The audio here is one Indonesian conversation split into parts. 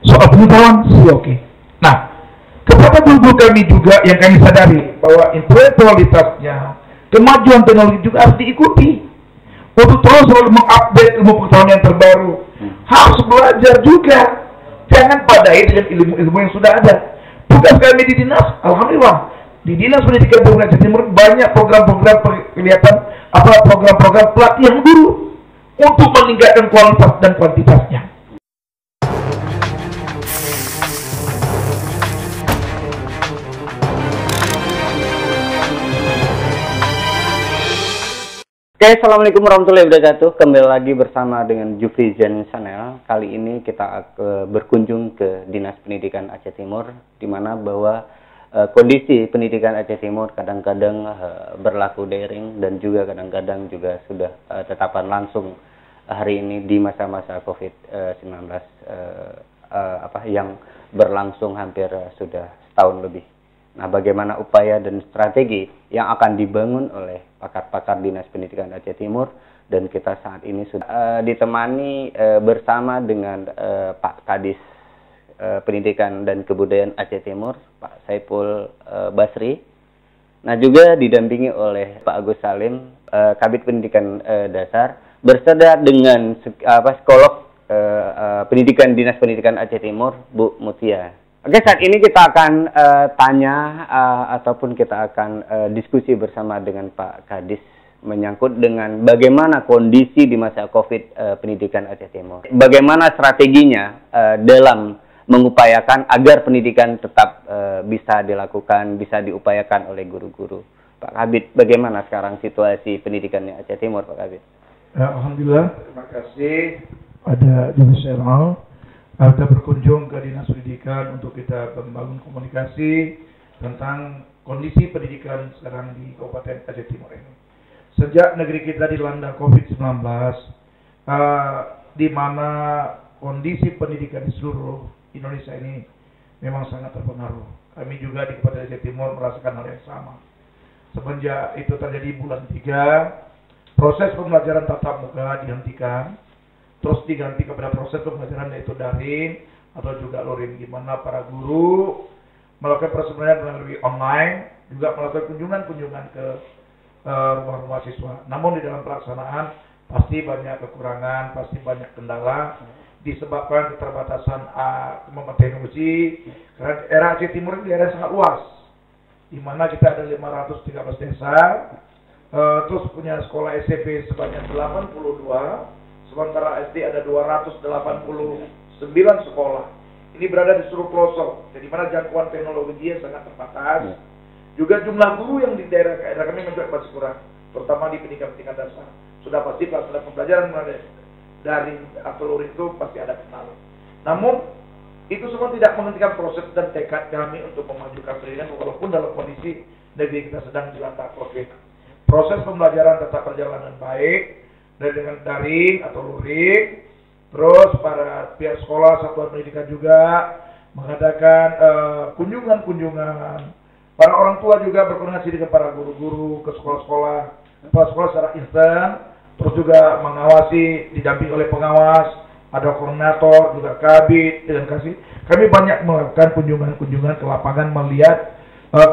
soal pengetahuan sih oke. Nah, kepada guru kami juga yang kami sadari bahwa intelektualitasnya, kemajuan teknologi juga harus diikuti untuk terus selalu mengupdate ilmu pengetahuan yang terbaru. Harus belajar juga, jangan padai dengan ilmu-ilmu yang sudah ada. Tugas kami di dinas, alhamdulillah di Dinas Pendidikan Provinsi Aceh Timur banyak program-program program-program pelatihan guru untuk meningkatkan kualitas dan kuantitasnya. Oke, assalamualaikum warahmatullahi wabarakatuh. Kembali lagi bersama dengan Jufri Zen Channel. Kali ini kita berkunjung ke Dinas Pendidikan Aceh Timur, di mana bahwa kondisi pendidikan Aceh Timur kadang-kadang berlaku daring dan juga kadang-kadang juga sudah tetapan langsung hari ini di masa-masa COVID-19 yang berlangsung hampir sudah setahun lebih. Nah, bagaimana upaya dan strategi yang akan dibangun oleh pakar-pakar Dinas Pendidikan Aceh Timur, dan kita saat ini sudah ditemani bersama dengan Pak Kadis Pendidikan dan Kebudayaan Aceh Timur, Pak Saiful Basri. Nah, juga didampingi oleh Pak Agus Salim, Kabid Pendidikan Dasar, berserta dengan psikolog Pendidikan Dinas Pendidikan Aceh Timur, Bu Mutia. Oke, saat ini kita akan tanya ataupun kita akan diskusi bersama dengan Pak Kadis menyangkut dengan bagaimana kondisi di masa COVID pendidikan Aceh Timur. Bagaimana strateginya dalam mengupayakan agar pendidikan tetap bisa dilakukan, bisa diupayakan oleh guru-guru. Pak Kabid, bagaimana sekarang situasi pendidikannya Aceh Timur, Pak Kabid? Alhamdulillah, terima kasih pada Jufri Channel. Kita berkunjung ke Dinas Pendidikan untuk kita membangun komunikasi tentang kondisi pendidikan sekarang di Kabupaten Aceh Timur ini. Sejak negeri kita dilanda COVID-19, di mana kondisi pendidikan di seluruh Indonesia ini memang sangat terpengaruh. Kami juga di Kabupaten Aceh Timur merasakan hal yang sama. Semenjak itu terjadi bulan 3, proses pembelajaran tatap muka dihentikan, terus diganti kepada proses pembelajaran yaitu daring atau juga luring, di mana para guru melakukan persembunyian melalui online, juga melakukan kunjungan ke rumah-rumah siswa. Namun di dalam pelaksanaan pasti banyak kekurangan, pasti banyak kendala disebabkan keterbatasan kemampuan teknologi. Karena era Aceh Timur ini daerah sangat luas, di mana kita ada 513 desa, terus punya sekolah SMP sebanyak 82. Sementara SD ada 289 sekolah. Ini berada di seluruh pelosok, di mana jangkauan teknologi sangat terbatas. Juga jumlah guru yang di daerah kami juga masih kurang, terutama di pendidikan dasar. Sudah pasti pelaksanaan pembelajaran daring atau luring itu pasti ada kendala. Namun itu semua tidak menghentikan proses dan tekad kami untuk memajukan pendidikan walaupun dalam kondisi negeri kita sedang dilanda COVID. Proses pembelajaran tetap berjalan dengan baik, dengan daring atau luring. Terus para pihak sekolah, satuan pendidikan juga mengadakan kunjungan. Para orang tua juga berkoordinasi dengan para guru-guru ke sekolah-sekolah, kepala sekolah secara instan. Terus juga mengawasi, didampingi oleh pengawas, ada koordinator, juga kabid, dengan kasih. Kami banyak melakukan kunjungan ke lapangan melihat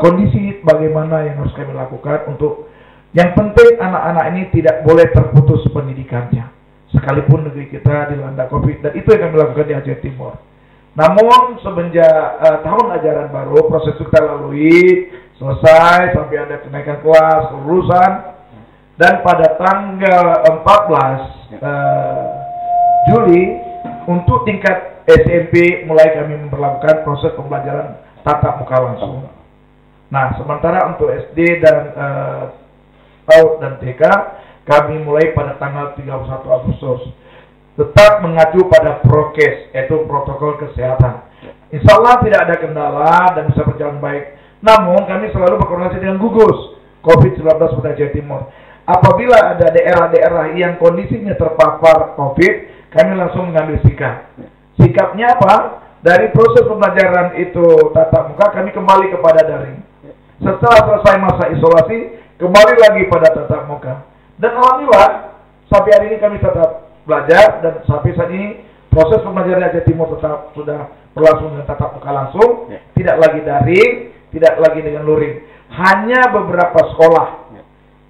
kondisi bagaimana yang harus kami lakukan untuk yang penting anak-anak ini tidak boleh terputus pendidikannya, sekalipun negeri kita dilanda COVID, dan itu yang kami lakukan di Aceh Timur. Namun semenjak tahun ajaran baru, proses itu kita lalui, selesai sampai ada kenaikan kelas, kelulusan, dan pada tanggal 14 Juli untuk tingkat SMP mulai kami memperlakukan proses pembelajaran tatap muka langsung. Nah, sementara untuk SD dan PAUD dan TK kami mulai pada tanggal 31 Agustus, tetap mengacu pada prokes, yaitu protokol kesehatan. Insya Allah tidak ada kendala dan bisa berjalan baik. Namun kami selalu berkoordinasi dengan gugus COVID-19 pada Aceh Timur. Apabila ada daerah-daerah yang kondisinya terpapar COVID, kami langsung mengambil sikap. Sikapnya apa? Dari proses pembelajaran itu tatap muka, kami kembali kepada daring. Setelah selesai masa isolasi, kembali lagi pada tatap muka. Dan alhamdulillah sampai hari ini kami tetap belajar, dan sampai saat ini proses pembelajaran Aceh Timur tetap sudah berlangsung dengan tatap muka langsung, tidak lagi daring, tidak lagi dengan luring. Hanya beberapa sekolah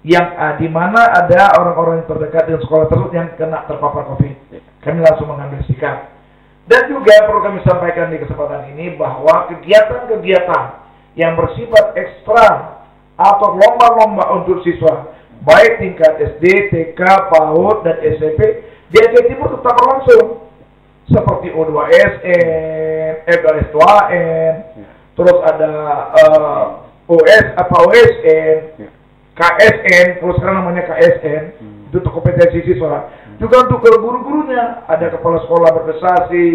yang di mana ada orang-orang yang terdekat dengan sekolah tersebut yang kena terpapar COVID. Kami langsung mengambil sikap. Dan juga perlu kami sampaikan di kesempatan ini bahwa kegiatan-kegiatan yang bersifat ekstra atau lomba-lomba untuk siswa, baik tingkat SD, TK, PAUD, dan SMP, di Aceh Timur tetap berlangsung. Seperti O2SN, FLS2N, terus ada OSN, KSN, terus sekarang namanya KSN, itu untuk kompetensi siswa. Juga untuk guru-gurunya, ada kepala sekolah berprestasi,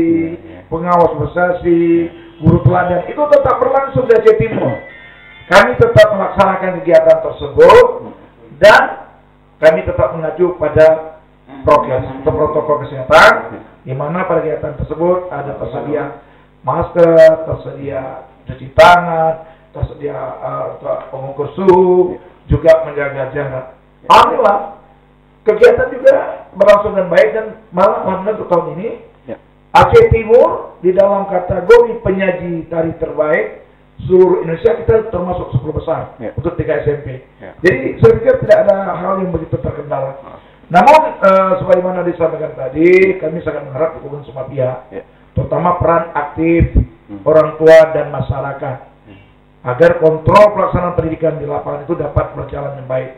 pengawas berprestasi, guru teladan, itu tetap berlangsung di Aceh Timur. Kami tetap melaksanakan kegiatan tersebut dan kami tetap mengacu pada prokes atau protokol kesehatan, di mana pada kegiatan tersebut ada tersedia masker, tersedia cuci tangan, tersedia pengukur suhu, juga menjaga jarak. Alhamdulillah, kegiatan juga berlangsung dengan baik dan malah alhamdulillah untuk tahun ini Aceh Timur di dalam kategori penyaji tari terbaik seluruh Indonesia kita termasuk 10 besar untuk 3 SMP. Jadi saya pikir tidak ada hal yang begitu terkendala. Namun sebagaimana disampaikan tadi, kami sangat mengharap dukungan semua pihak, terutama peran aktif orang tua dan masyarakat, agar kontrol pelaksanaan pendidikan di lapangan itu dapat berjalan dengan baik.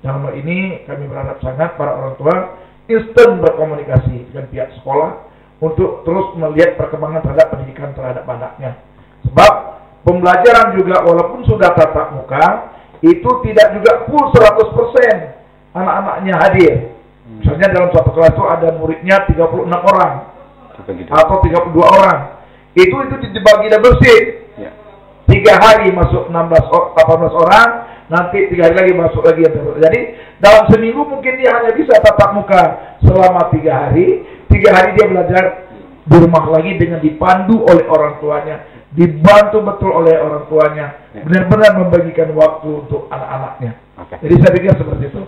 Dalam hal ini kami berharap sangat para orang tua instan berkomunikasi dengan pihak sekolah untuk terus melihat perkembangan terhadap pendidikan terhadap anaknya. Sebab pembelajaran juga walaupun sudah tatap muka, itu tidak juga full 100% anak-anaknya hadir. Misalnya dalam satu kelas itu ada muridnya 36 orang atau 32 orang. Itu dibagi double shift. 3 hari masuk 18 orang, nanti 3 hari lagi masuk lagi yang terus. Jadi dalam seminggu mungkin dia hanya bisa tatap muka selama 3 hari. 3 hari dia belajar di rumah lagi dengan dipandu oleh orang tuanya, dibantu betul oleh orang tuanya, benar-benar membagikan waktu untuk anak-anaknya. Jadi saya pikir seperti itu.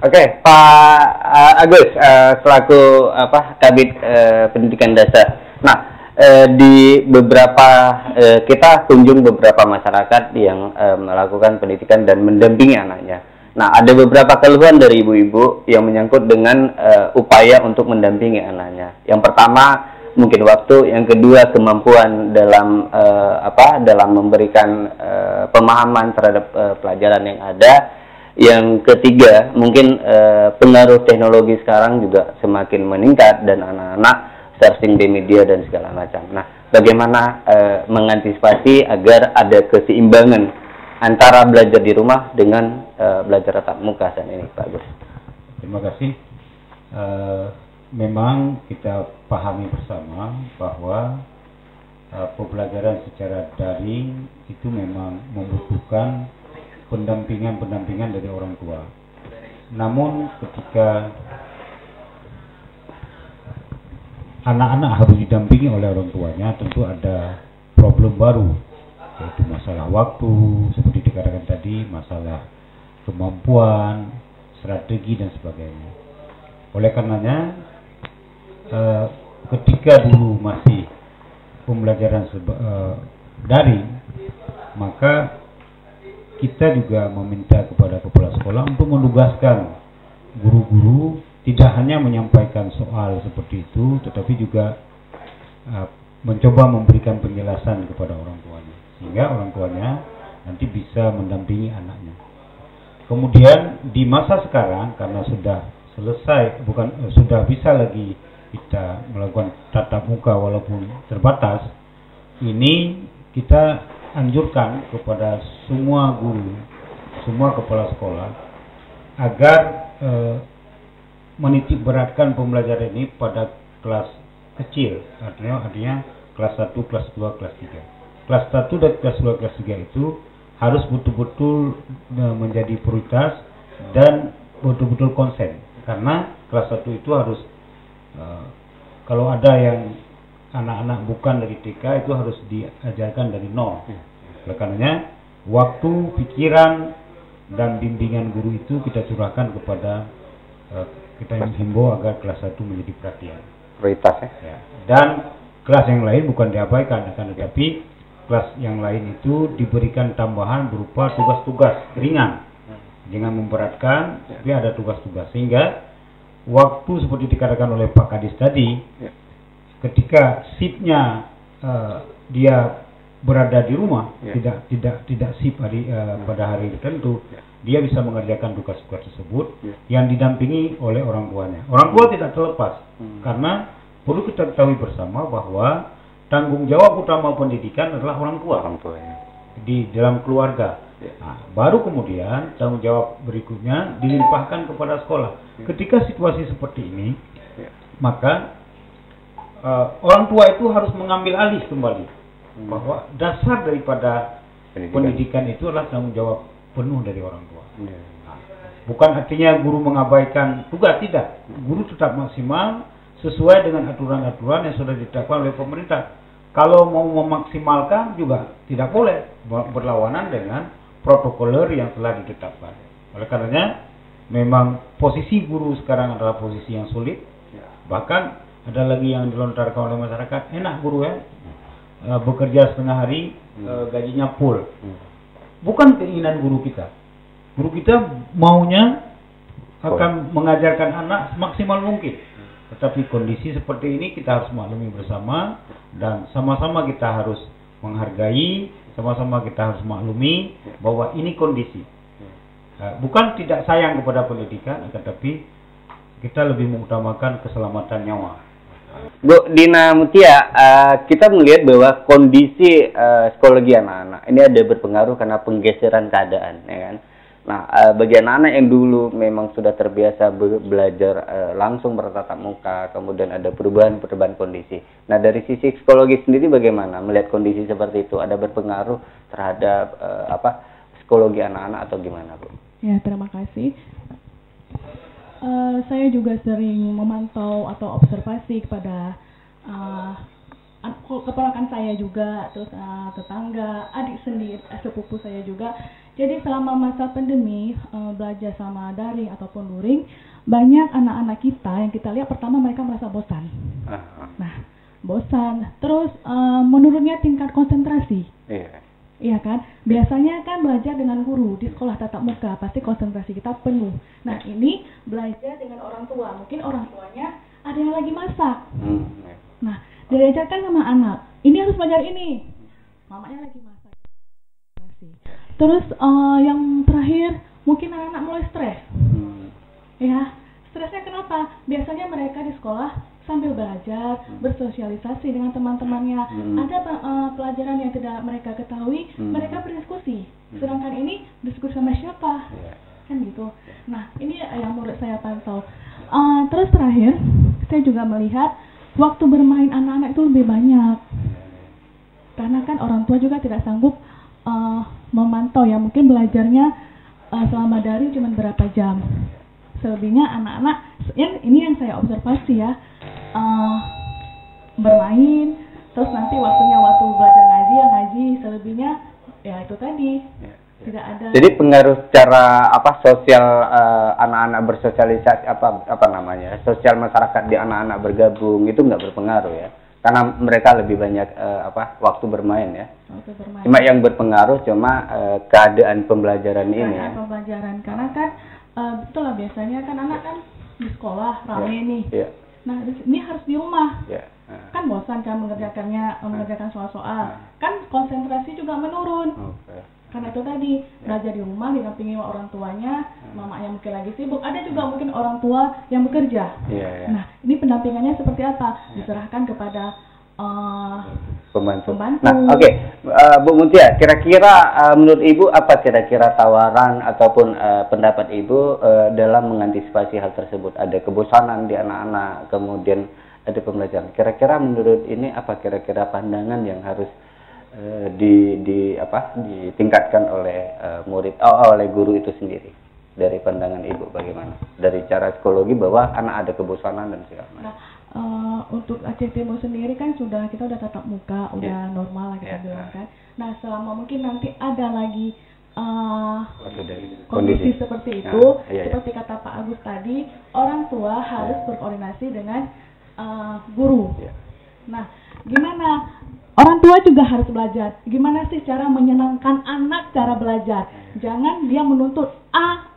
Oke, Pak Agus selaku Kabid Pendidikan Dasar. Nah, di beberapa kita kunjung beberapa masyarakat yang melakukan pendidikan dan mendampingi anaknya. Nah, ada beberapa keluhan dari ibu-ibu yang menyangkut dengan upaya untuk mendampingi anaknya. Yang pertama mungkin waktu, yang kedua kemampuan dalam dalam memberikan pemahaman terhadap pelajaran yang ada. Yang ketiga mungkin pengaruh teknologi sekarang juga semakin meningkat dan anak-anak searching di media dan segala macam. Nah, bagaimana mengantisipasi agar ada keseimbangan antara belajar di rumah dengan belajar tatap muka saat ini, Pak Gus? Terima kasih. Memang kita pahami bersama bahwa pembelajaran secara daring itu memang membutuhkan pendampingan dari orang tua. Namun ketika anak-anak harus didampingi oleh orang tuanya, tentu ada problem baru, yaitu masalah waktu, seperti dikatakan tadi, masalah kemampuan, strategi dan sebagainya. Oleh karenanya, ketika dulu masih pembelajaran daring, maka kita juga meminta kepada kepala sekolah untuk menugaskan guru-guru tidak hanya menyampaikan soal seperti itu, tetapi juga mencoba memberikan penjelasan kepada orang tuanya, sehingga orang tuanya nanti bisa mendampingi anaknya. Kemudian di masa sekarang, karena sudah selesai, sudah bisa lagi kita melakukan tatap muka walaupun terbatas, ini kita anjurkan kepada semua guru, semua kepala sekolah agar menitik beratkan pembelajaran ini pada kelas kecil, artinya kelas 1, kelas 2, kelas 3. Kelas 1 dan kelas 2, kelas 3 itu harus betul-betul menjadi prioritas dan betul-betul konsen, karena kelas 1 itu harus kalau ada yang anak-anak bukan dari TK itu harus diajarkan dari nol. Oleh karenanya waktu, pikiran dan bimbingan guru itu kita curahkan kepada kita himbau agar kelas 1 menjadi perhatian. prioritas ya. Ya. Dan kelas yang lain bukan diabaikan, akan tetapi kelas yang lain itu diberikan tambahan berupa tugas-tugas ringan, jangan memberatkan, tapi ada tugas-tugas sehingga waktu seperti dikatakan oleh Pak Kadis tadi, ketika shiftnya dia berada di rumah, tidak shift pada hari tertentu, dia bisa mengerjakan tugas-tugas tersebut yang didampingi oleh orang tuanya. Orang tua tidak terlepas karena perlu kita ketahui bersama bahwa tanggung jawab utama pendidikan adalah orang tua. Orang tua ya. Di dalam keluarga. Nah, baru kemudian tanggung jawab berikutnya dilimpahkan kepada sekolah. Ketika situasi seperti ini, maka orang tua itu harus mengambil alih kembali bahwa dasar daripada pendidikan itu adalah tanggung jawab penuh dari orang tua. Nah, bukan artinya guru mengabaikan tugas, tidak. Guru tetap maksimal sesuai dengan aturan-aturan yang sudah ditetapkan oleh pemerintah. Kalau mau memaksimalkan juga tidak boleh berlawanan dengan protokoler yang telah ditetapkan. Oleh karenanya memang posisi guru sekarang adalah posisi yang sulit. Bahkan ada lagi yang dilontarkan oleh masyarakat, enak guru ya, bekerja setengah hari, gajinya full. Bukan keinginan guru kita. Guru kita maunya akan mengajarkan anak semaksimal mungkin. Tetapi kondisi seperti ini kita harus maklumi bersama dan sama-sama kita harus menghargai, sama-sama kita harus maklumi bahwa ini kondisi. Bukan tidak sayang kepada pendidikan, tetapi kita lebih mengutamakan keselamatan nyawa. Bu Dina Mutia, kita melihat bahwa kondisi psikologi anak-anak ini ada berpengaruh karena penggeseran keadaan, ya kan? Nah, bagi anak-anak yang dulu memang sudah terbiasa belajar langsung bertatap muka, kemudian ada perubahan kondisi. Nah, dari sisi psikologi sendiri bagaimana melihat kondisi seperti itu? Ada berpengaruh terhadap psikologi anak-anak atau gimana, Bu? Ya, terima kasih. Saya juga sering memantau atau observasi kepada keponakan saya juga, terus tetangga, adik sendiri, sepupu saya juga. Jadi selama masa pandemi, belajar sama daring ataupun luring, banyak anak-anak kita yang kita lihat pertama mereka merasa bosan. Nah, bosan. Terus menurunnya tingkat konsentrasi. Iya kan? Biasanya kan belajar dengan guru di sekolah tatap muka, pasti konsentrasi kita penuh. Nah, ini belajar dengan orang tua. Mungkin orang tuanya ada yang lagi masak. Nah, diajarkan sama anak, ini harus belajar ini. Mamanya lagi masak. Terus yang terakhir, mungkin anak-anak mulai stres. Ya, stresnya kenapa? Biasanya mereka di sekolah sambil belajar, bersosialisasi dengan teman-temannya. Ada pelajaran yang tidak mereka ketahui, mereka berdiskusi. Sedangkan ini diskusi sama siapa? Kan gitu. Nah, ini yang menurut saya pantau. Terus terakhir, saya juga melihat waktu bermain anak-anak itu lebih banyak. Karena kan orang tua juga tidak sanggup memantau ya, mungkin belajarnya selama daring cuma berapa jam. Selebihnya anak-anak, ini yang saya observasi ya, bermain, terus nanti waktunya waktu belajar ngaji ya ngaji, selebihnya ya itu tadi tidak ada. Jadi pengaruh secara sosial anak-anak bersosialisasi sosial masyarakat di anak-anak bergabung itu nggak berpengaruh ya? Karena mereka lebih banyak waktu bermain ya. Waktu bermain. Cuma yang berpengaruh keadaan pembelajaran ini. Keadaan pembelajaran karena kan betul lah biasanya kan anak kan di sekolah rame nih. Nah ini harus di rumah. Kan bosan kan mengerjakan soal-soal. Kan konsentrasi juga menurun. Karena itu tadi belajar di rumah didampingi orang tuanya, mamanya mungkin lagi sibuk, ada juga mungkin orang tua yang bekerja. Nah, ini pendampingannya seperti apa? Diserahkan kepada pembantu. Nah, Bu Mutia, kira-kira menurut Ibu apa kira-kira tawaran ataupun pendapat Ibu dalam mengantisipasi hal tersebut? Ada kebosanan di anak-anak, kemudian ada pembelajaran. Kira-kira menurut ini apa kira-kira pandangan yang harus ditingkatkan oleh murid oleh guru itu sendiri? Dari pandangan Ibu bagaimana? Dari cara psikologi bahwa anak ada kebosanan dan segala macam. Untuk Aceh Timur sendiri kan kita udah tatap muka, udah normal lah kita bilang kan. Nah, selama mungkin nanti ada lagi kondisi seperti itu, seperti kata Pak Agus tadi, orang tua harus berkoordinasi dengan guru. Nah, gimana? Orang tua juga harus belajar. Gimana sih cara menyenangkan anak cara belajar? Jangan dia menuntut A.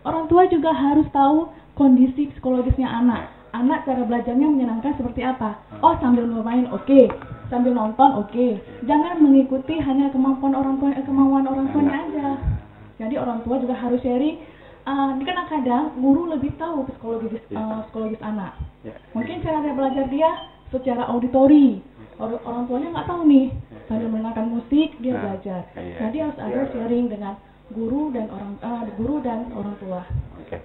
Orang tua juga harus tahu kondisi psikologisnya anak. Anak cara belajarnya menyenangkan seperti apa? Oh, sambil bermain, oke. Sambil nonton, oke. Jangan mengikuti hanya kemampuan orang tuanya aja. Jadi orang tua juga harus sharing. Karena kadang guru lebih tahu psikologis anak. Mungkin cara dia belajar dia secara auditori. Orang tuanya nggak tahu nih, sambil mendengarkan musik dia belajar. Jadi harus ada sharing dengan guru dan orang tua. Oke.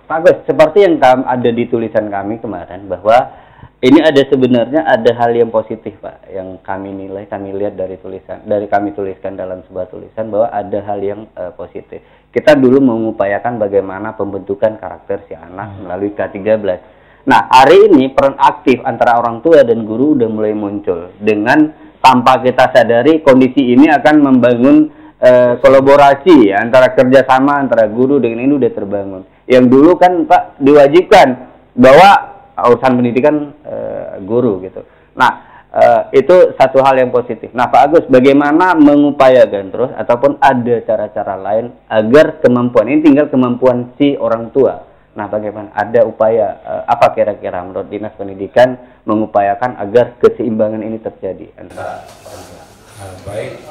Pak Agus, seperti yang ada di tulisan kami kemarin bahwa ini sebenarnya ada hal yang positif, Pak, yang kami lihat dari kami tuliskan dalam sebuah tulisan bahwa ada hal yang positif. Kita dulu mengupayakan bagaimana pembentukan karakter si anak melalui K13. Nah, hari ini peran aktif antara orang tua dan guru udah mulai muncul. Dengan tanpa kita sadari kondisi ini akan membangun kolaborasi ya, antara kerjasama antara guru dengan ini udah terbangun. Yang dulu kan Pak diwajibkan bahwa urusan pendidikan guru gitu. Nah, itu satu hal yang positif. Nah, Pak Agus, bagaimana mengupayakan terus ataupun ada cara-cara lain agar kemampuan ini tinggal kemampuan si orang tua. Nah, bagaimana? Ada upaya apa kira-kira menurut Dinas Pendidikan mengupayakan agar keseimbangan ini terjadi antara baik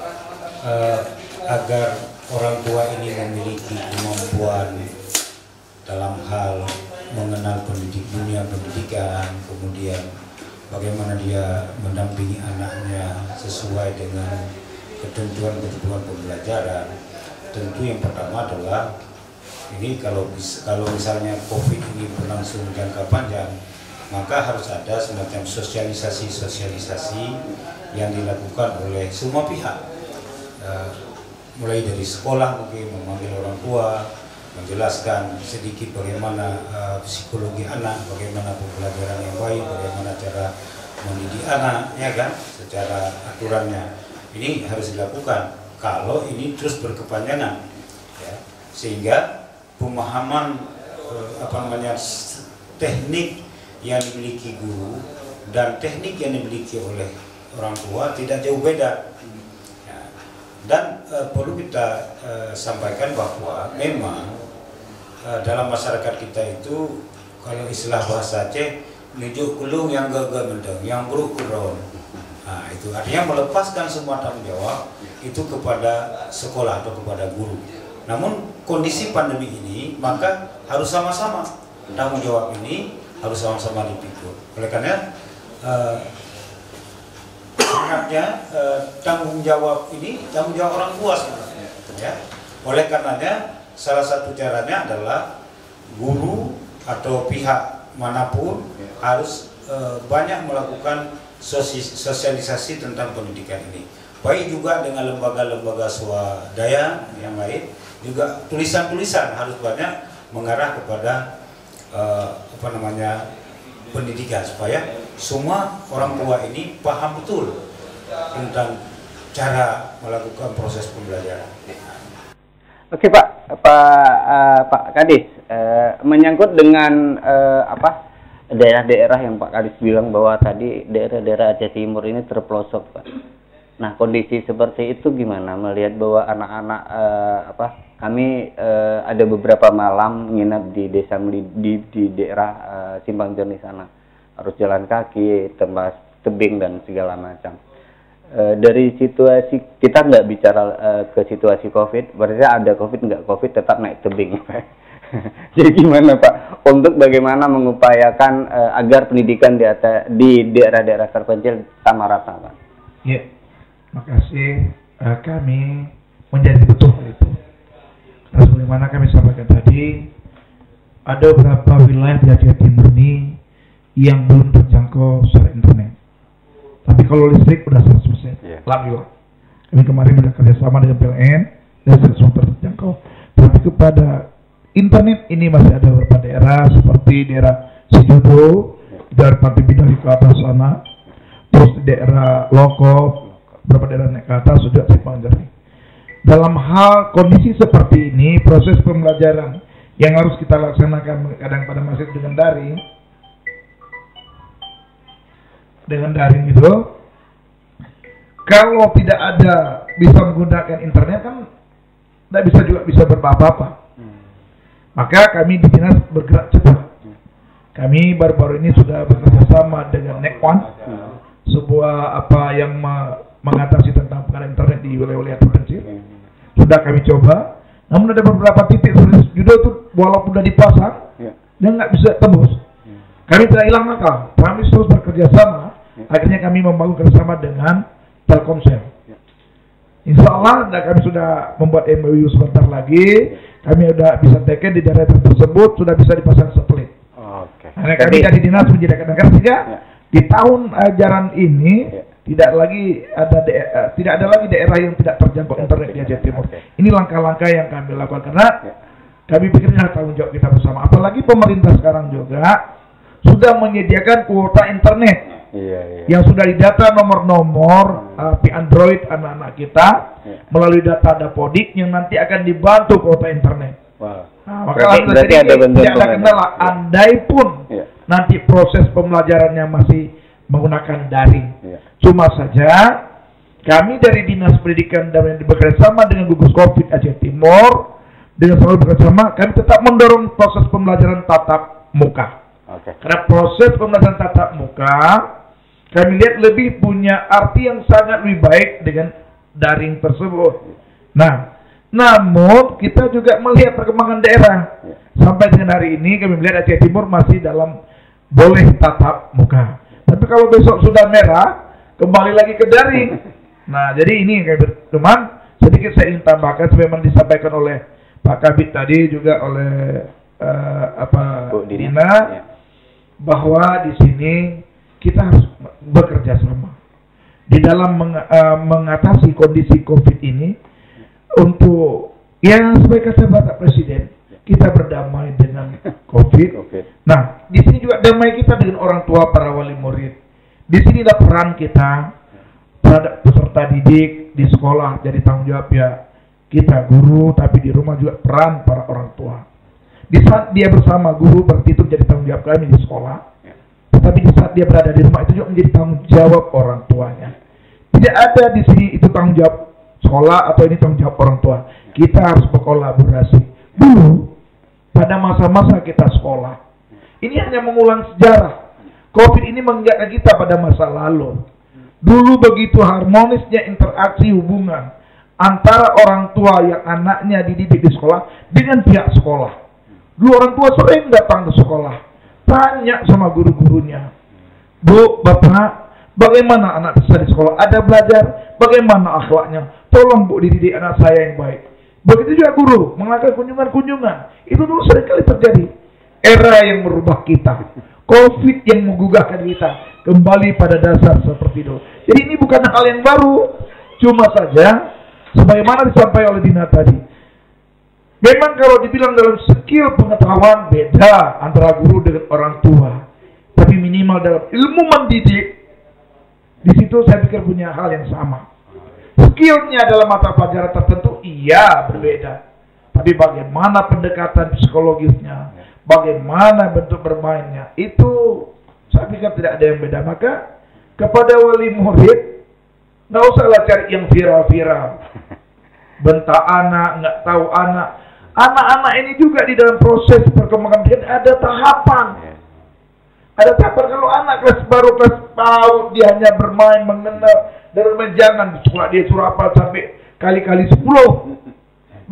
agar orang tua ini memiliki kemampuan dalam hal mengenal dunia pendidikan, kemudian bagaimana dia mendampingi anaknya sesuai dengan ketentuan-ketentuan pembelajaran. Tentu yang pertama adalah ini kalau misalnya COVID ini berlangsung jangka panjang, maka harus ada semacam sosialisasi yang dilakukan oleh semua pihak, mulai dari sekolah mungkin memanggil orang tua, menjelaskan sedikit bagaimana psikologi anak, bagaimana pembelajaran yang baik, bagaimana cara mendidik anak, ya kan, secara aturannya. Ini harus dilakukan. Kalau ini terus berkepanjangan, ya, sehingga pemahaman teknik yang dimiliki guru dan teknik yang dimiliki oleh orang tua tidak jauh beda. Ya. Dan perlu kita sampaikan bahwa memang dalam masyarakat kita itu kalau istilah bahasa Aceh nujuk kulung yang gagal mendeng, yang buruk kurang. Nah, itu artinya melepaskan semua tanggung jawab itu kepada sekolah atau kepada guru. Namun kondisi pandemi ini maka harus sama-sama tanggung jawab ini harus sama-sama dipikul. Oleh karena tanggung jawab ini tanggung jawab orang tua sebenarnya. Ya. Oleh karenanya salah satu caranya adalah guru atau pihak manapun harus banyak melakukan sosialisasi tentang pendidikan ini. Baik juga dengan lembaga-lembaga swadaya yang lain. Juga tulisan-tulisan harus banyak mengarah kepada pendidikan supaya semua orang tua ini paham betul tentang cara melakukan proses pembelajaran. Oke Pak Kadis, menyangkut dengan daerah-daerah yang Pak Kadis bilang bahwa tadi daerah-daerah Aceh Timur ini terpelosok, Pak. Nah, kondisi seperti itu gimana melihat bahwa anak-anak kami ada beberapa malam nginap di desa di daerah Simpang Jernih sana. Harus jalan kaki, tembus tebing dan segala macam. Dari situasi kita nggak bicara ke situasi COVID, berarti ada COVID nggak COVID tetap naik tebing. Jadi gimana Pak untuk bagaimana mengupayakan agar pendidikan di daerah-daerah terpencil sama rata, Pak? Ya, makasih. Kami menjadi betul itu. Karena sebagaimana kami sampaikan tadi, ada beberapa wilayah di Aceh Timur ini yang belum terjangkau secara internet. Tapi kalau listrik udah 100%. Alhamdulillah. Kami kemarin sudah kerjasama dengan PLN dan semua terjangkau. Tapi kepada internet ini masih ada beberapa daerah seperti daerah Sidodo, daerah Pantai Bidari ke atas sana, terus daerah Lokop, beberapa daerah naik ke atas sudah Simpang Jernih. Dalam hal kondisi seperti ini, proses pembelajaran yang harus kita laksanakan kadang pada masih dengan daring, dengan daring itu, kalau tidak ada bisa menggunakan internet kan tidak bisa juga bisa berapa-apa. Maka kami di dinas bergerak cepat. Kami baru-baru ini sudah bekerjasama dengan Nekwan, sebuah apa yang mengatasi tentang pengadaan internet di wilayah-wilayah terpencil. Sudah kami coba, namun ada beberapa titik seperti judul itu walaupun sudah dipasang, dia nggak bisa tembus. Kami tidak hilang akal, kami terus bekerja sama. Akhirnya kami membangun kerjasama dengan Telkomsel. Insya Allah kami sudah membuat MOU sebentar lagi. Kami sudah bisa teken di daerah tersebut sudah bisa dipasang satelit. Karena kami dari dinas menyediakan negara sehingga di tahun ajaran ini tidak ada lagi daerah yang tidak terjangkau internet di Aceh Timur. Ini langkah-langkah yang kami lakukan karena kami pikirnya tanggung jawab kita bersama. Apalagi pemerintah sekarang juga sudah menyediakan kuota internet yang sudah didata nomor-nomor Android anak-anak kita melalui data Dapodik yang nanti akan dibantu kuota internet. Nah, maka berarti ada tidak ada kendala. Andai pun nanti proses pembelajarannya masih menggunakan daring. Cuma saja kami dari Dinas Pendidikan dan bekerjasama dengan gugus COVID Aceh Timur dengan selalu bekerjasama, kami tetap mendorong proses pembelajaran tatap muka. Karena proses pembelajaran tatap muka kami lihat lebih punya arti yang sangat lebih baik dengan daring tersebut. Nah, namun kita juga melihat perkembangan daerah. Sampai dengan hari ini kami melihat Aceh Timur masih dalam boleh tatap muka. Tapi kalau besok sudah merah, kembali lagi ke daring. Nah, jadi ini teman sedikit saya ingin tambahkan sebagaimana disampaikan oleh Pak Kabid tadi juga oleh Bu Dina bahwa di sini kita harus bekerja sama di dalam mengatasi kondisi COVID ini untuk yang sebagai kata Bapak Presiden kita berdamai dengan COVID. Nah, di sini juga damai kita dengan orang tua para wali murid. Di sini ada peran kita terhadap peserta didik di sekolah jadi tanggung jawab ya kita guru, tapi di rumah juga peran para orang tua. Di saat dia bersama guru berarti itu jadi tanggung jawab kami di sekolah. Tapi di saat dia berada di rumah itu juga menjadi tanggung jawab orang tuanya. Tidak ada di sini itu tanggung jawab sekolah atau ini tanggung jawab orang tua. Kita harus berkolaborasi. Dulu pada masa-masa kita sekolah, ini hanya mengulang sejarah. COVID ini mengingatkan kita pada masa lalu. Dulu begitu harmonisnya interaksi hubungan antara orang tua yang anaknya dididik di sekolah dengan pihak sekolah. Dulu orang tua sering datang ke sekolah, tanya sama guru-gurunya, Bu, Bapak, bagaimana anak saya di sekolah? Ada belajar? Bagaimana akhlaknya? Tolong Bu dididik anak saya yang baik. Begitu juga guru melakukan kunjungan-kunjungan. Itu dulu sering kali terjadi. Era yang merubah kita, COVID yang menggugahkan kita kembali pada dasar seperti itu. Jadi ini bukan hal yang baru. Cuma saja sebagaimana disampaikan oleh Dina tadi, memang kalau dibilang dalam skill pengetahuan beda antara guru dengan orang tua. Tapi minimal dalam ilmu mendidik, di situ saya pikir punya hal yang sama. Skillnya dalam mata pelajaran tertentu, iya berbeda. Tapi bagaimana pendekatan psikologisnya, bagaimana bentuk bermainnya, itu saya pikir tidak ada yang beda. Maka kepada wali murid, nggak usahlah cari yang viral-viral. Bentak anak, nggak tahu anak. Anak-anak ini juga di dalam proses perkembangan dia ada tahapan. Ada tahapan kalau anak baru kelas PAUD dia hanya bermain, mengenal dan bermain, jangan sekolah dia suruh hafal sampai kali-kali 10.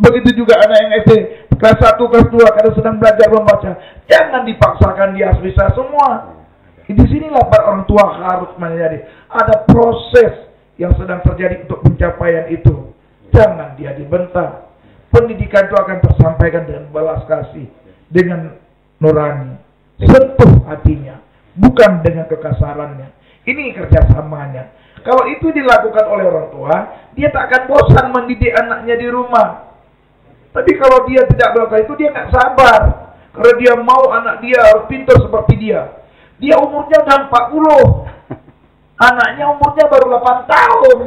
Begitu juga anak yang SD kelas 1, kelas 2 kadang sedang belajar membaca, jangan dipaksakan dia harus bisa semua. Di sinilah para orang tua harus menjadi ada proses yang sedang terjadi untuk pencapaian itu. Jangan dia dibentak. Pendidikan itu akan tersampaikan dengan balas kasih, dengan nurani, sentuh hatinya, bukan dengan kekasarannya. Ini kerjasamanya. Kalau itu dilakukan oleh orang tua, dia tak akan bosan mendidik anaknya di rumah. Tapi kalau dia tidak melakukan itu, dia nggak sabar. Karena dia mau anak dia harus pintar seperti dia. Dia umurnya udah 40. Anaknya umurnya baru 8 tahun.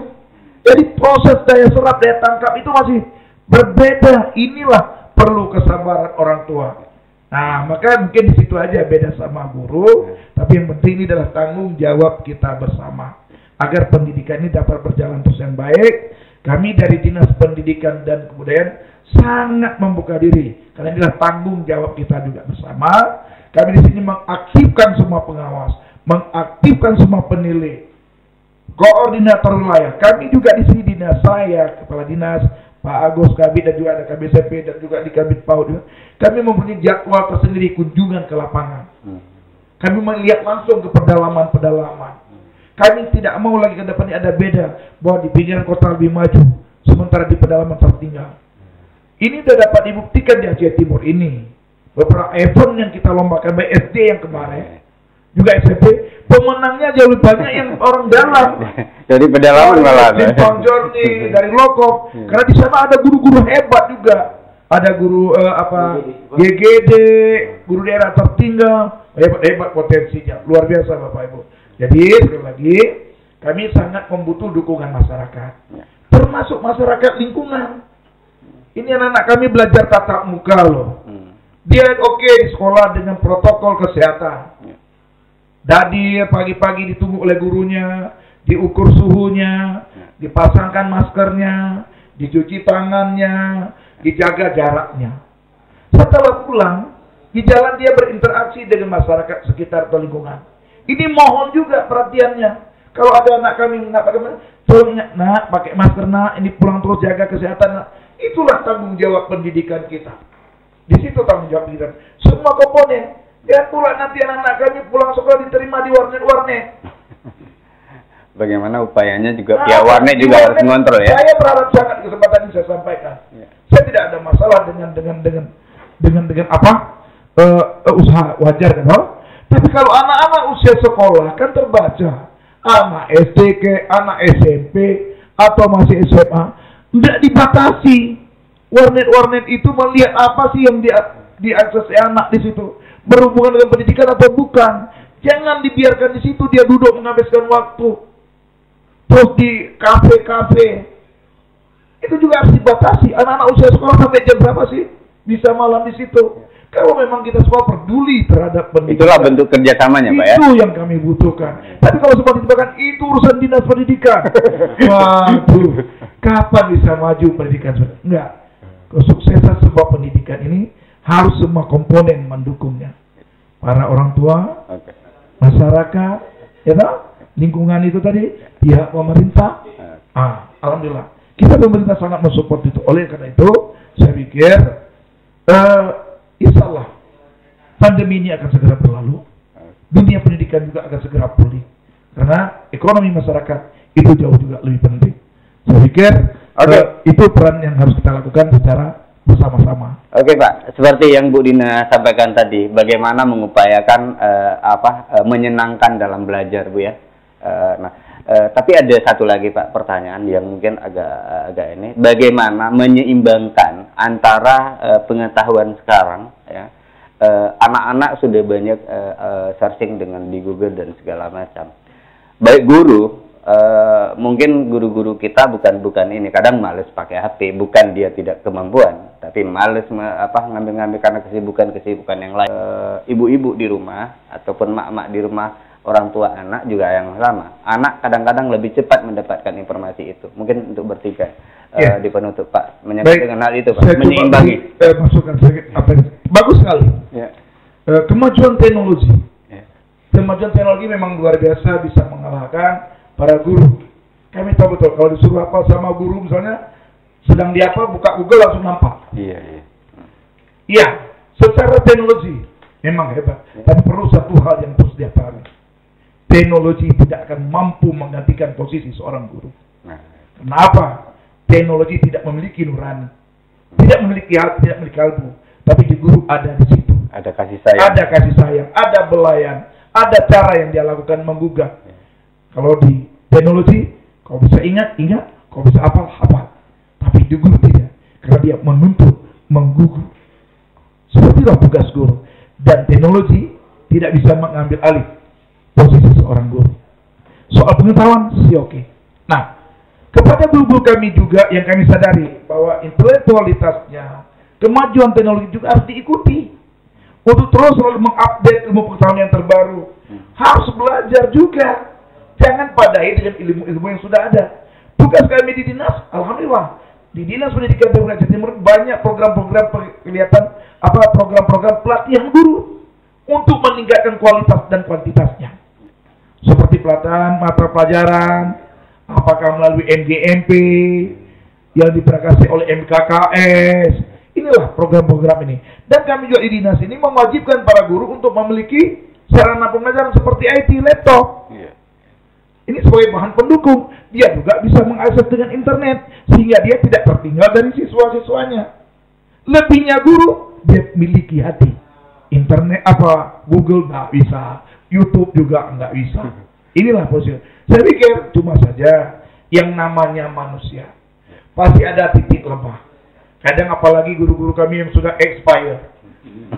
Jadi proses daya serap, daya tangkap itu masih berbeda. Inilah perlu kesabaran orang tua. Nah, maka mungkin di situ aja beda sama guru, tapi yang penting ini adalah tanggung jawab kita bersama agar pendidikan ini dapat berjalan terus yang baik. Kami dari Dinas Pendidikan dan Kebudayaan sangat membuka diri karena inilah tanggung jawab kita juga bersama. Kami di sini mengaktifkan semua pengawas, mengaktifkan semua penilai, koordinator wilayah. Kami juga di sini dinas saya, kepala dinas, Pak Agus Kabid dan juga ada KBCP dan juga di Kabid PAUD juga. Kami mempunyai jadwal tersendiri kunjungan ke lapangan. Kami melihat langsung ke pedalaman-pedalaman. Kami tidak mau lagi ke depan ini ada beda bahwa di pinggiran kota lebih maju, sementara di pedalaman tertinggal. Ini sudah dapat dibuktikan di Aceh Timur ini. Beberapa event yang kita lombakan baik SD yang kemarin, juga SMP, pemenangnya jauh lebih banyak yang orang dalam. Jadi pedalaman malah. Tim Journey dari Lokop, karena di sana ada guru-guru hebat juga. Ada guru GGD, guru daerah tertinggal, hebat potensinya, luar biasa Bapak Ibu. Jadi sekali lagi kami sangat membutuh dukungan masyarakat, termasuk masyarakat lingkungan. Ini anak-anak kami belajar tatap muka loh. Dia oke di sekolah dengan protokol kesehatan. Dadir pagi-pagi ditunggu oleh gurunya, diukur suhunya, dipasangkan maskernya, dicuci tangannya, dijaga jaraknya. Setelah pulang, di jalan dia berinteraksi dengan masyarakat sekitar atau lingkungan. Ini mohon juga perhatiannya. Kalau ada anak kami tolong nak pakai masker nak, ini pulang terus jaga kesehatan nak. Itulah tanggung jawab pendidikan kita. Di situ tanggung jawab kita. Semua komponen. Jangan pula nanti anak-anak kami pulang sekolah diterima di warnet-warnet. Bagaimana upayanya juga pihak warnet juga harus mengontrol ya. Saya berharap sangat kesempatan ini saya sampaikan. Saya tidak ada masalah dengan apa usaha wajar kan? Tapi kalau anak-anak usia sekolah kan terbaca, anak SD ke anak SMP atau masih SMA, tidak dibatasi. Warnet-warnet itu melihat apa sih yang diakses anak di situ, berhubungan dengan pendidikan atau bukan. Jangan dibiarkan di situ dia duduk menghabiskan waktu. Terus di kafe-kafe itu juga harus dibatasi. Anak-anak usia sekolah sampai jam berapa sih bisa malam di situ? Kalau memang kita semua peduli terhadap pendidikan, itulah bentuk kerjasamanya Pak ya. Itu yang kami butuhkan. Tapi kalau semua ditemukan itu urusan dinas pendidikan, waduh, kapan bisa maju pendidikan? Enggak. Kesuksesan sebuah pendidikan ini harus semua komponen mendukungnya. Para orang tua, masyarakat, ya toh? Lingkungan itu tadi, pihak pemerintah. Alhamdulillah, kita pemerintah sangat mensupport itu. Oleh karena itu, saya pikir insya Allah pandemi ini akan segera berlalu. Dunia pendidikan juga akan segera pulih. Karena ekonomi masyarakat itu jauh juga lebih penting. Saya pikir itu peran yang harus kita lakukan secara bersama-sama. Oke Pak, seperti yang Bu Dina sampaikan tadi, bagaimana mengupayakan menyenangkan dalam belajar Bu ya. Tapi ada satu lagi Pak pertanyaan yang mungkin agak ini, bagaimana menyeimbangkan antara pengetahuan sekarang ya, anak-anak sudah banyak searching dengan di Google dan segala macam. Baik guru, mungkin guru-guru kita bukan ini, kadang males pakai HP, bukan dia tidak kemampuan, tapi males ngambil-ngambil karena kesibukan yang lain. Ibu-ibu di rumah ataupun mak-mak di rumah, orang tua anak juga yang sama. Anak kadang-kadang lebih cepat mendapatkan informasi itu. Mungkin untuk bertiga di penutup Pak menyangkut dengan hal itu Pak, menyeimbangi. Masukan sedikit bagus sekali. Kemajuan teknologi. Kemajuan teknologi memang luar biasa, bisa mengalahkan para guru. Kami tahu betul kalau disuruh apa sama guru misalnya sedang di apa, buka Google langsung nampak. Iya, secara teknologi memang hebat. Tapi perlu satu hal yang terus dipahami. Teknologi tidak akan mampu menggantikan posisi seorang guru. Kenapa? Teknologi tidak memiliki nurani, tidak memiliki kalbu. Tapi di guru ada di situ. Ada kasih sayang, ada belayan, ada cara yang dia lakukan menggugah. Kalau di teknologi, kau bisa ingat, kau bisa hafal. Tapi di guru tidak, karena dia menuntut, menggugah. Sepertilah tugas guru. Dan teknologi tidak bisa mengambil alih posisi seorang guru. Soal pengetahuan sih oke. Nah, kepada guru-guru kami juga yang kami sadari bahwa intelektualitasnya, kemajuan teknologi juga harus diikuti. untuk terus selalu mengupdate ilmu pengetahuan yang terbaru. Harus belajar juga. Jangan padai dengan ilmu-ilmu yang sudah ada. Tugas kami di dinas, alhamdulillah, di Dinas Pendidikan Kabupaten Aceh Timur banyak program-program program-program pelatihan guru untuk meningkatkan kualitas dan kuantitasnya. Seperti pelatihan mata pelajaran, apakah melalui MGMP yang diberangkasi oleh MKKS. Inilah program-program ini. Dan kami juga di dinas ini mewajibkan para guru untuk memiliki sarana pembelajaran seperti IT, laptop. Ini sebagai bahan pendukung. Dia juga bisa mengakses dengan internet sehingga dia tidak tertinggal dari siswa-siswanya. Lebihnya guru, dia miliki hati. Internet Google nggak bisa, YouTube juga nggak bisa. Inilah posisi. Saya pikir cuma saja yang namanya manusia pasti ada titik lemah. Kadang apalagi guru-guru kami yang sudah expire,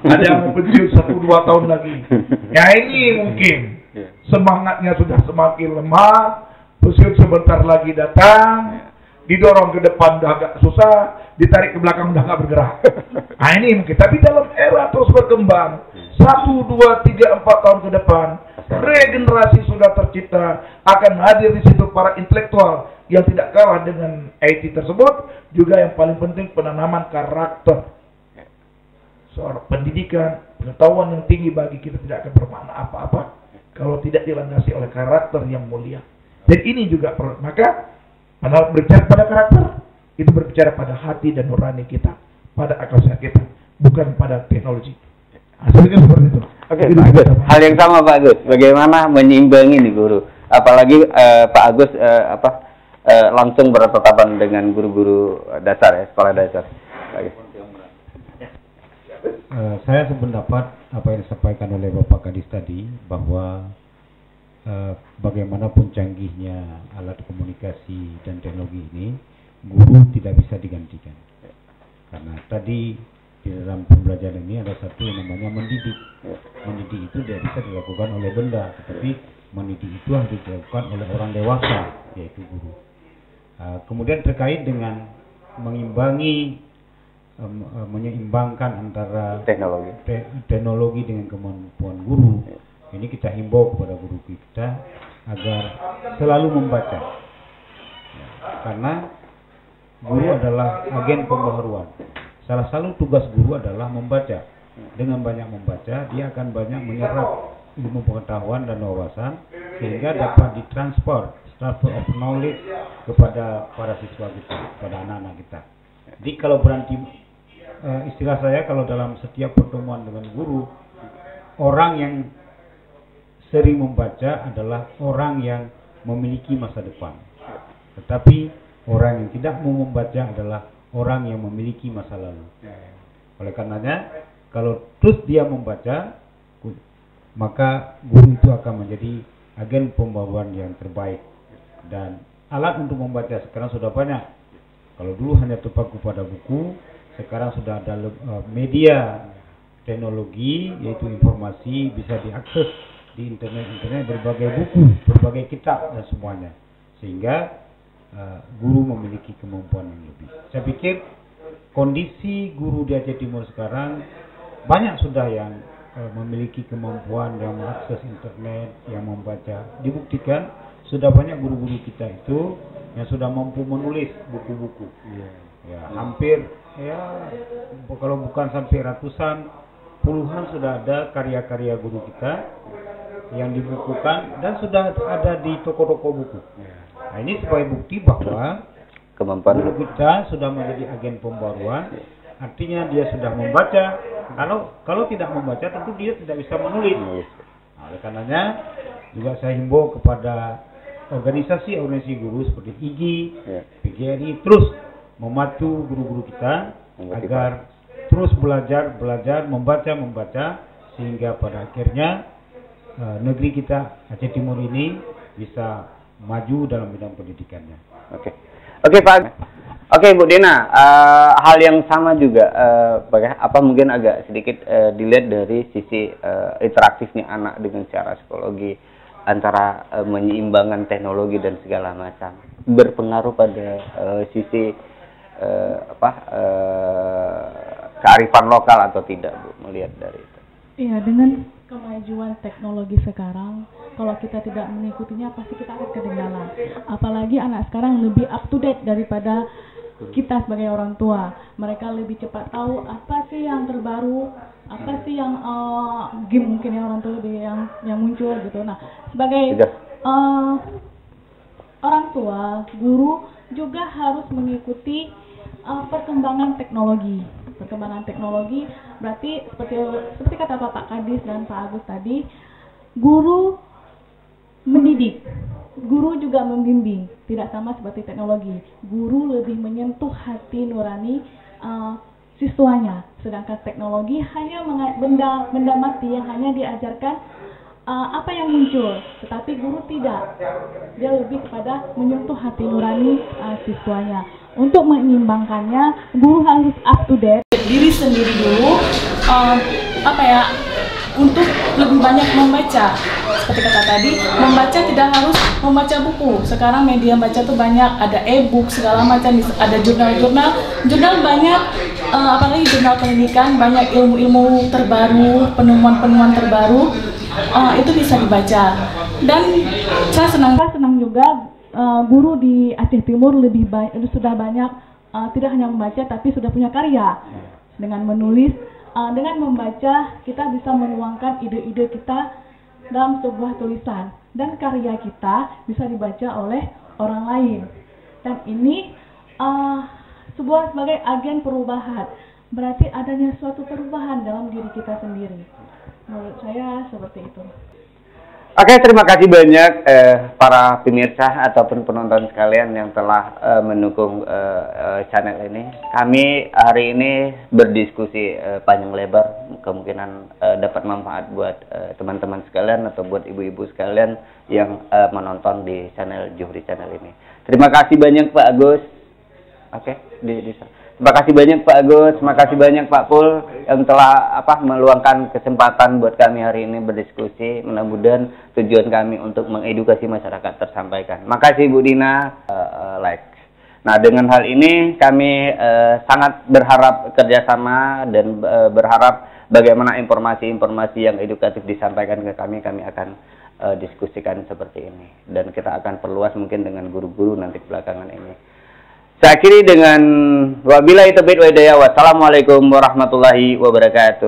ada yang mau pensiun 1-2 tahun lagi. Ya ini mungkin semangatnya sudah semakin lemah, pensiun sebentar lagi datang, didorong ke depan udah agak susah, ditarik ke belakang udah nggak bergerak. Nah ini mungkin, tapi dalam era terus berkembang, 1, 2, 3, 4 tahun ke depan, regenerasi sudah tercipta, akan hadir di situ para intelektual yang tidak kalah dengan IT tersebut. Juga yang paling penting penanaman karakter. Soal pendidikan, pengetahuan yang tinggi bagi kita tidak akan bermakna apa-apa kalau tidak dilandasi oleh karakter yang mulia. Dan ini juga maka berbicara pada karakter, itu berbicara pada hati dan nurani kita, pada akal sehat kita, bukan pada teknologi. Hasilnya seperti itu. Oke, Pak Agus. Hal yang sama Pak Agus. Bagaimana menyeimbangi nih guru? Apalagi Pak Agus langsung bertetapan dengan guru-guru dasar ya, sekolah dasar. Saya sependapat apa yang disampaikan oleh Bapak Kadis tadi, bahwa bagaimanapun canggihnya alat komunikasi dan teknologi ini, guru tidak bisa digantikan. Karena tadi di dalam pembelajaran ini ada satu yang namanya mendidik. Mendidik itu tidak bisa dilakukan oleh benda, tetapi mendidik itu harus dilakukan oleh orang dewasa, yaitu guru. Kemudian terkait dengan menyeimbangkan antara teknologi dengan kemampuan guru, ini kita himbau kepada guru kita agar selalu membaca, karena guru adalah agen pembaharuan. Salah satu tugas guru adalah membaca. Dengan banyak membaca, dia akan banyak menyerap ilmu pengetahuan dan wawasan sehingga dapat transfer of knowledge kepada para siswa kita, kepada anak-anak kita. Jadi kalau berhenti, istilah saya kalau dalam setiap pertemuan dengan guru, orang yang sering membaca adalah orang yang memiliki masa depan. Tetapi orang yang tidak mau membaca adalah orang yang memiliki masa lalu. Oleh karenanya, kalau terus dia membaca, maka guru itu akan menjadi agen pembaharuan yang terbaik. Dan alat untuk membaca sekarang sudah banyak. Kalau dulu hanya terpaku pada buku, sekarang sudah ada media teknologi, yaitu informasi bisa diakses di internet berbagai buku, berbagai kitab dan semuanya. Sehingga guru memiliki kemampuan yang lebih. Saya pikir kondisi guru di Aceh Timur sekarang banyak sudah yang memiliki kemampuan yang mengakses internet, yang membaca. Dibuktikan sudah banyak guru-guru kita itu yang sudah mampu menulis buku-buku. Ya, hampir kalau bukan sampai ratusan, puluhan sudah ada karya-karya guru kita yang dibukukan dan sudah ada di toko-toko buku. Nah, ini sebagai bukti bahwa kemampuan guru kita sudah menjadi agen pembaharuan. Artinya dia sudah membaca. Kalau tidak membaca tentu dia tidak bisa menulis. Nah, oleh karenanya juga saya himbau kepada organisasi guru seperti IGI, PGRI terus memacu guru-guru kita agar terus belajar, membaca sehingga pada akhirnya negeri kita Aceh Timur ini bisa maju dalam bidang pendidikannya. Oke Pak. Oke Bu Dina, hal yang sama juga, mungkin agak sedikit dilihat dari sisi interaktifnya anak dengan secara psikologi, antara menyeimbangkan teknologi dan segala macam, berpengaruh pada sisi kearifan lokal atau tidak Bu, melihat dari itu? Iya, dengan kemajuan teknologi sekarang, kalau kita tidak mengikutinya pasti kita akan ketinggalan. Apalagi anak sekarang lebih up to date daripada kita sebagai orang tua. Mereka lebih cepat tahu apa sih yang terbaru, apa sih yang game mungkin yang orang tua lebih yang muncul gitu. Nah, sebagai orang tua, guru juga harus mengikuti perkembangan teknologi. Perkembangan teknologi berarti seperti kata Pak Kadis dan Pak Agus tadi, guru mendidik, guru juga membimbing, tidak sama seperti teknologi. Guru lebih menyentuh hati nurani siswanya, sedangkan teknologi hanya benda mati yang hanya diajarkan apa yang muncul, tetapi guru tidak. Dia lebih kepada menyentuh hati nurani siswanya. Untuk menyeimbangkannya, guru harus up to date diri sendiri dulu, untuk lebih banyak membaca. Seperti kata tadi, membaca tidak harus membaca buku. Sekarang media baca tuh banyak, ada e-book segala macam, ada jurnal banyak, apalagi jurnal pendidikan, banyak ilmu-ilmu terbaru, penemuan-penemuan terbaru, itu bisa dibaca. Dan saya senang juga guru di Aceh Timur sudah banyak tidak hanya membaca tapi sudah punya karya. Dengan menulis, dengan membaca kita bisa menuangkan ide-ide kita dalam sebuah tulisan, dan karya kita bisa dibaca oleh orang lain. Dan ini sebagai agen perubahan, berarti adanya suatu perubahan dalam diri kita sendiri. Menurut saya seperti itu. Oke, terima kasih banyak para pemirsa ataupun penonton sekalian yang telah mendukung channel ini. Kami hari ini berdiskusi panjang lebar, kemungkinan dapat manfaat buat teman-teman sekalian atau buat ibu-ibu sekalian yang menonton di channel Juhri Channel ini. Terima kasih banyak Pak Agus. Oke, terima kasih banyak Pak Agus, terima kasih banyak Pak Pul yang telah meluangkan kesempatan buat kami hari ini berdiskusi. Mudah-mudahan tujuan kami untuk mengedukasi masyarakat tersampaikan. Makasih Bu Dina, like. Nah, dengan hal ini kami sangat berharap kerjasama dan berharap bagaimana informasi-informasi yang edukatif disampaikan ke kami akan diskusikan seperti ini. Dan kita akan perluas mungkin dengan guru-guru nanti belakangan ini. Saya akhiri dengan wabillahi taufiq wal hidayah. Wassalamualaikum warahmatullahi wabarakatuh.